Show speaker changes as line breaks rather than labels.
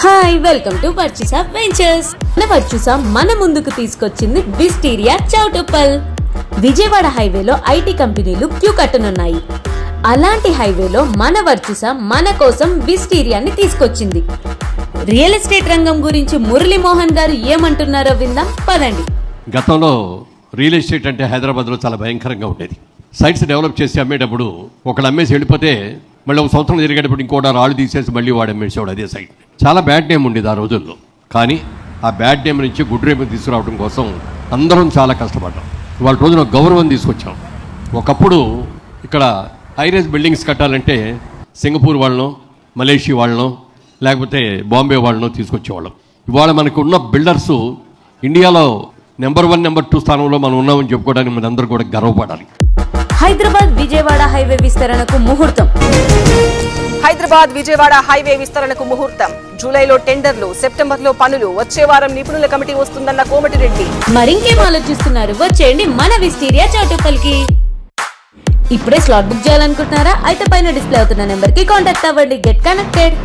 Hi welcome to Virtusa ventures. Virtusa మన ముందుకు తీసుకొచ్చింది విస్టీరియా చౌటుప్పల్. విజయవాడ హైవేలో ఐటీ కంపెనీలు క్యూ కట్టనున్నాయి. అలాంటి హైవేలో మన వర్చుసా మన కోసం విస్టీరియాని తీసుకొచ్చింది. రియల్ ఎస్టేట్ రంగం గురించి మురళీమోహన్ గారు ఏమంటున్నారో విందాం పదండి.
గతంలో రియల్ ఎస్టేట్ అంటే హైదరాబాద్లో చాలా భయంకరంగా ఉండేది. సైట్స్ డెవలప్ చేసి అమ్మేటప్పుడు ఒకళ్ళు అమ్మేసి వెళ్ళిపోతే మళ్ళీ ఒక సంవత్సరం జరిగేటప్పుడు ఇంకోటి రాళ్ళు తీసేసి మళ్ళీ వాడు అమ్మేసేవాడు అదే సైట్. చాలా బ్యాడ్ నేమ్ ఉండేది ఆ రోజుల్లో. కానీ ఆ బ్యాడ్ నేమ్ నుంచి గుడ్ నేమ్ తీసుకురావడం కోసం అందరం చాలా కష్టపడ్డాం. వాళ్ళ రోజున గౌరవం తీసుకొచ్చాం. ఒకప్పుడు ఇక్కడ హైరేజ్ బిల్డింగ్స్ కట్టాలంటే సింగపూర్ వాళ్ళను, మలేషియా వాళ్ళను, లేకపోతే బాంబే వాళ్ళను తీసుకొచ్చేవాళ్ళం. ఇవాళ మనకు ఉన్న బిల్డర్సు ఇండియాలో నెంబర్ 1, నెంబర్ 2 స్థానంలో మనం ఉన్నామని చెప్పుకోవడానికి మన అందరూ కూడా గర్వపడాలి.
హైదరాబాద్ విజయవాడ హైవే విస్తరణకు ముహూర్తం.
హైదరాబాద్ విజయవాడ హైవే విస్తరణకు ముహూర్తం. జూలైలో టెండర్లు, సెప్టెంబర్లో పనులు, వచ్చే వారం నిపుణుల కమిటీ వస్తుందన్న కోమటిరెడ్డి.
మరింకేం ఆలోచిస్తున్నారు? వచ్చేయండి మన విస్టీరియా చౌటుప్పల్ కి. ఇప్పుడే స్లాట్ బుక్ చేయాలనుకుంటున్నారా? అయితే పైన డిస్ప్లే అవుతున్న నెంబర్ కి కాంటాక్ట్ అవ్వండి. Get connected.